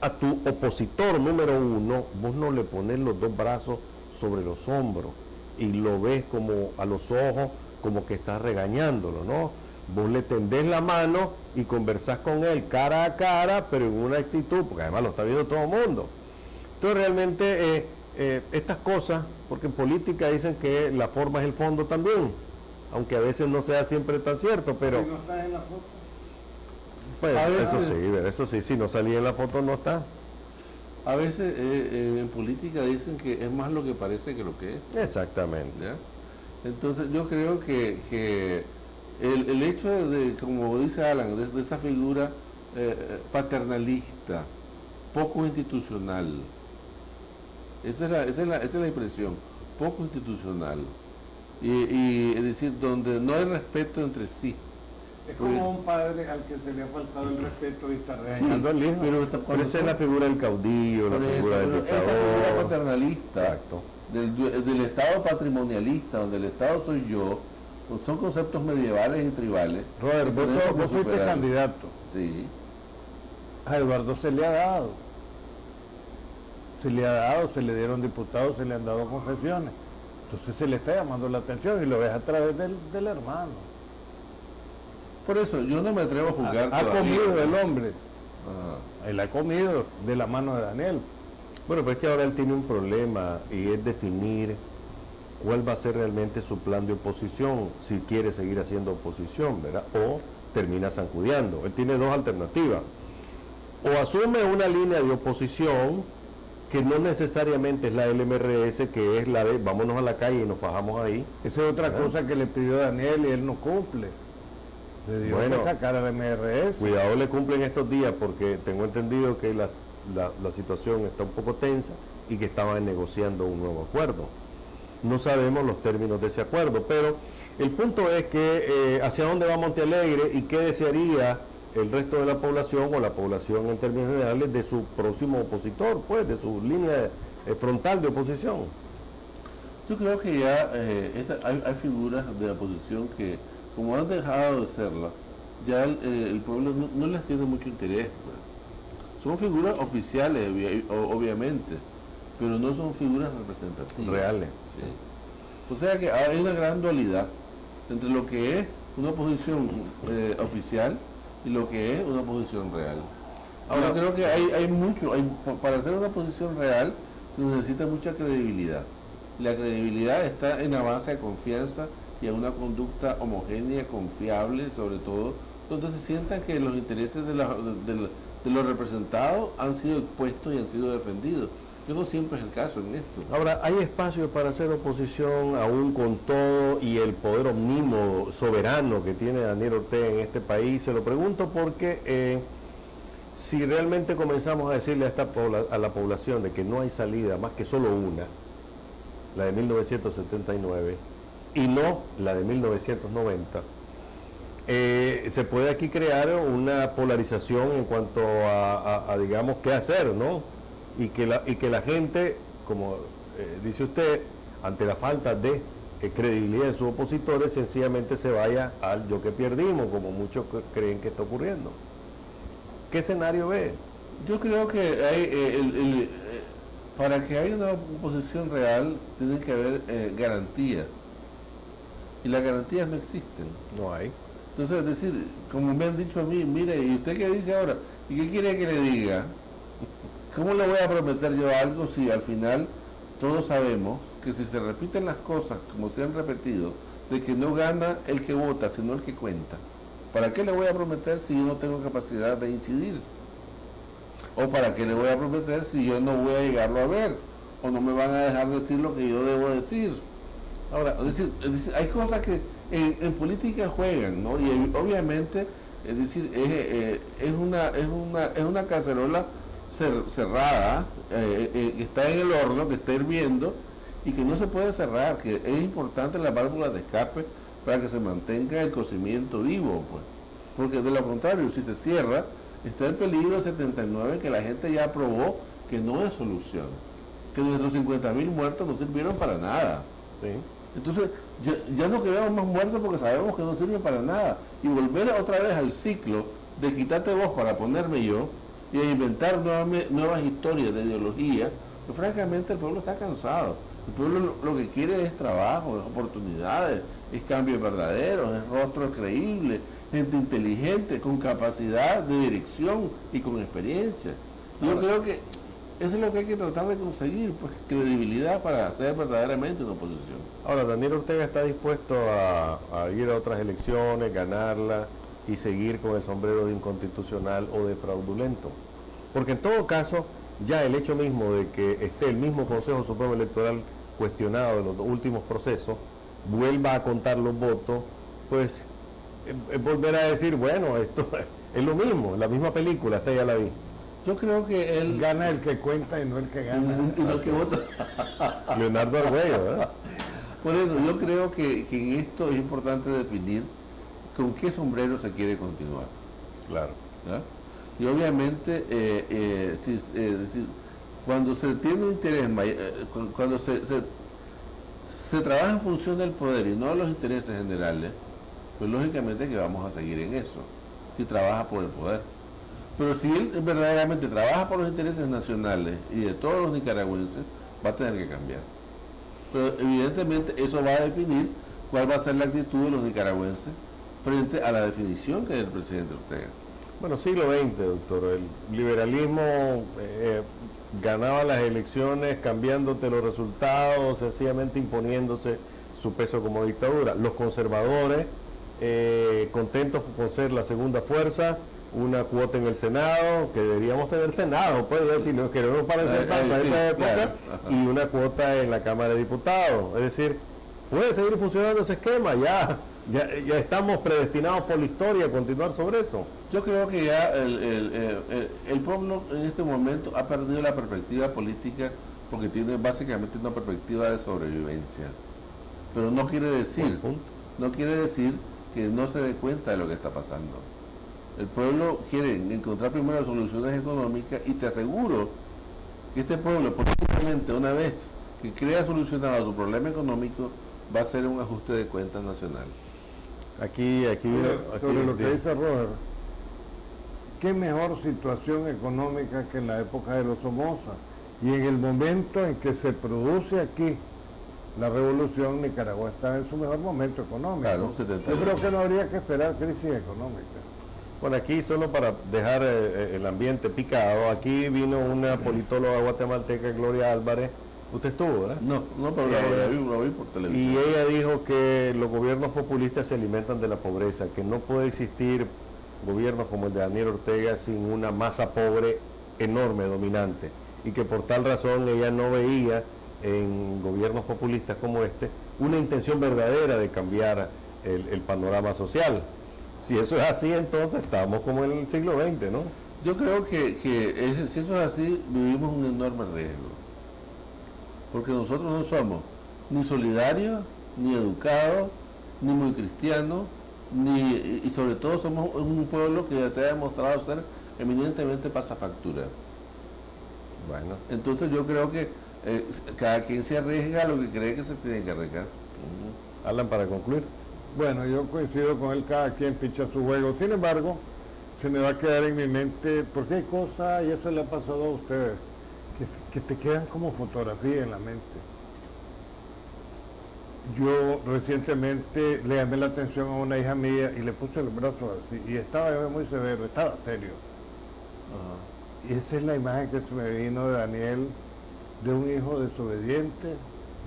a tu opositor número uno, vos no le pones los 2 brazos sobre los hombros y lo ves como a los ojos, como que estás regañándolo, ¿no? Vos le tendés la mano y conversás con él cara a cara, pero en una actitud, porque además lo está viendo todo el mundo. Entonces realmente estas cosas, porque en política dicen que la forma es el fondo también, aunque a veces no sea siempre tan cierto, pero... ¿No estás en la foto? Pues eso sí, si no salía en la foto no está. A veces en política dicen que es más lo que parece que lo que es. Exactamente. ¿Ya? Entonces yo creo que el hecho de, como dice Alan, de esa figura paternalista, poco institucional, esa es la impresión, poco institucional, y es decir, donde no hay respeto entre sí. Es como un padre al que se le ha faltado el respeto y está regañando al hijo. Pero esa es la figura del caudillo, la figura del dictador. Esa figura paternalista, exacto, del Estado patrimonialista, donde el Estado soy yo, pues son conceptos medievales y tribales. Robert, vos fuiste candidato. Sí. A Eduardo se le ha dado. Se le dieron diputados, se le han dado concesiones. Entonces se le está llamando la atención y lo ves a través del hermano. Por eso yo no me atrevo a juzgar. Ha comido el hombre. Él ha comido de la mano de Daniel. Bueno, pues es que ahora él tiene un problema y es definir cuál va a ser realmente su plan de oposición, si quiere seguir haciendo oposición, ¿verdad? O termina zancudeando. Él tiene dos alternativas. O asume una línea de oposición que no necesariamente es la del MRS, que es la de vámonos a la calle y nos fajamos ahí. Esa es otra cosa que le pidió Daniel y él no cumple. Le dio que sacar al MRS. Cuidado, le cumplen estos días porque tengo entendido que la situación está un poco tensa y que estaban negociando un nuevo acuerdo. No sabemos los términos de ese acuerdo, pero el punto es que hacia dónde va Montealegre y qué desearía el resto de la población o la población en términos generales de su próximo opositor, pues de su línea frontal de oposición. Yo creo que ya hay figuras de oposición que, como han dejado de serla, ya el pueblo no les tiene mucho interés, pues. Son figuras oficiales, obviamente, pero no son figuras representativas. Reales. Sí. O sea que hay una gran dualidad entre lo que es una oposición oficial y lo que es una oposición real. Ahora, yo creo que hay mucho, para hacer una oposición real se necesita mucha credibilidad. La credibilidad está en la base de confianza y en una conducta homogénea, confiable, sobre todo, donde se sientan que los intereses de los representados han sido expuestos y han sido defendidos. Yo no siempre es el caso en esto. Ahora, ¿hay espacio para hacer oposición aún con todo y el poder omnímodo, soberano que tiene Daniel Ortega en este país? Se lo pregunto porque si realmente comenzamos a decirle a la población de que no hay salida más que solo una, la de 1979, y no la de 1990, se puede aquí crear una polarización en cuanto a digamos, qué hacer, ¿no? Y que la gente, como dice usted, ante la falta de credibilidad de sus opositores, sencillamente se vaya al yo que perdimos, como muchos creen que está ocurriendo. ¿Qué escenario ve? Yo creo que hay para que haya una oposición real tiene que haber garantías, y las garantías no existen. No hay. Entonces, es decir, como me han dicho a mí, mire, ¿y usted qué dice ahora? ¿Y qué quiere que le diga? ¿Cómo le voy a prometer yo algo si al final todos sabemos que si se repiten las cosas como se han repetido, de que no gana el que vota, sino el que cuenta? ¿Para qué le voy a prometer si yo no tengo capacidad de incidir? ¿O para qué le voy a prometer si yo no voy a llegarlo a ver? ¿O no me van a dejar decir lo que yo debo decir? Ahora, es decir, hay cosas que en política juegan, ¿no? Y obviamente, es decir, es una cacerola cerrada, que está en el horno, que está hirviendo y que no se puede cerrar, que es importante la válvula de escape para que se mantenga el cocimiento vivo, pues. Porque de lo contrario, si se cierra, está el peligro 79 que la gente ya aprobó que no es solución, que nuestros 50.000 muertos no sirvieron para nada. Sí. Entonces ya no quedamos más muertos porque sabemos que no sirve para nada, y volver otra vez al ciclo de quitarte vos para ponerme yo y a inventar nuevas historias de ideología, pues francamente el pueblo está cansado. El pueblo lo que quiere es trabajo, es oportunidades, es cambios verdaderos, es rostros creíbles, gente inteligente, con capacidad de dirección y con experiencia. Yo creo que eso es lo que hay que tratar de conseguir, pues, credibilidad para hacer verdaderamente una oposición. Ahora, Daniel Ortega está dispuesto a ir a otras elecciones, ganarla y seguir con el sombrero de inconstitucional o de fraudulento. Porque en todo caso, ya el hecho mismo de que esté el mismo Consejo Supremo Electoral cuestionado en los últimos procesos, vuelva a contar los votos, pues es volver a decir, bueno, esto es lo mismo, la misma película, esta ya la vi. Yo creo que él gana el que cuenta y no el que gana. Y no el que vota. Leonardo Arguello, ¿verdad? Por eso yo creo que en esto es importante definir con qué sombrero se quiere continuar. Claro. ¿Ya? Y obviamente, cuando se tiene un interés, cuando se trabaja en función del poder y no de los intereses generales, pues lógicamente que vamos a seguir en eso, si trabaja por el poder. Pero si él verdaderamente trabaja por los intereses nacionales y de todos los nicaragüenses, va a tener que cambiar. Pero evidentemente eso va a definir cuál va a ser la actitud de los nicaragüenses frente a la definición que es el presidente Ortega. Bueno, siglo XX, doctor. El liberalismo ganaba las elecciones cambiándote los resultados, sencillamente imponiéndose su peso como dictadura. Los conservadores, contentos con ser la segunda fuerza, una cuota en el Senado, que deberíamos tener Senado, pues ya si nos queremos parecer tanto a esa época, claro. y una cuota en la Cámara de Diputados. Es decir, puede seguir funcionando ese esquema, ya estamos predestinados por la historia a continuar sobre eso. Yo creo que ya el pueblo en este momento ha perdido la perspectiva política porque tiene básicamente una perspectiva de sobrevivencia. Pero no quiere decir que no se dé cuenta de lo que está pasando. El pueblo quiere encontrar primero soluciones económicas y te aseguro que este pueblo políticamente, una vez que crea solucionado su problema económico, va a hacer un ajuste de cuentas nacional. Sobre lo que dice Roger, qué mejor situación económica que en la época de los Somoza. Y en el momento en que se produce aquí la revolución, Nicaragua está en su mejor momento económico. Claro, yo creo que no habría que esperar crisis económica. Bueno, aquí solo para dejar el ambiente picado, aquí vino una politóloga guatemalteca, Gloria Álvarez. Usted estuvo, ¿verdad? No, pero lo vi por televisión. Y ella dijo que los gobiernos populistas se alimentan de la pobreza, que no puede existir gobiernos como el de Daniel Ortega sin una masa pobre enorme, dominante, y que por tal razón ella no veía en gobiernos populistas como este una intención verdadera de cambiar el panorama social. Si eso es así, entonces estamos como en el siglo XX, ¿no? Yo creo que si eso es así, vivimos un enorme riesgo. Porque nosotros no somos ni solidarios, ni educados, ni muy cristianos, y sobre todo somos un pueblo que se ha demostrado ser eminentemente pasafactura. Bueno. Entonces yo creo que cada quien se arriesga a lo que cree que se tiene que arriesgar. Alan, para concluir. Bueno, yo coincido con él, cada quien ficha su juego. Sin embargo, se me va a quedar en mi mente, porque hay cosas, y eso le ha pasado a ustedes, que te quedan como fotografía en la mente. Yo recientemente le llamé la atención a una hija mía y le puse el brazo así, y estaba muy severo, estaba serio. Y esa es la imagen que se me vino de Daniel, de un hijo desobediente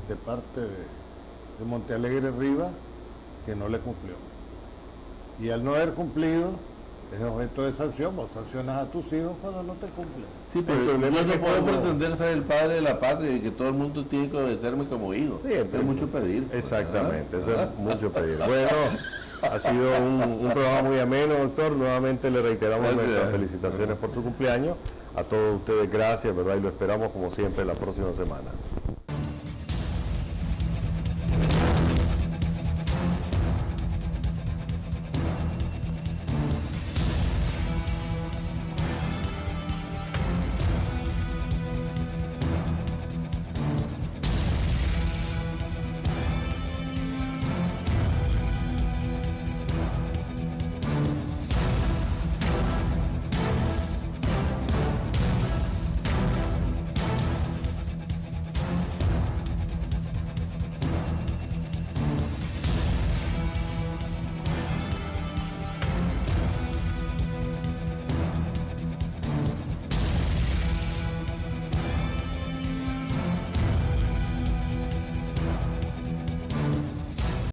de parte de Montealegre Rivas, que no le cumplió. Y al no haber cumplido, es objeto de sanción, vos sancionas a tus hijos cuando no te cumplen. Sí, pero yo no puedo pretender ser el padre de la patria y que todo el mundo tiene que obedecerme como hijo. Sí, es mucho pedir. Exactamente, eso es mucho pedir. Bueno, ha sido un programa muy ameno, doctor. Nuevamente le reiteramos nuestras felicitaciones por su cumpleaños. A todos ustedes, gracias, ¿verdad? Y lo esperamos como siempre la próxima semana.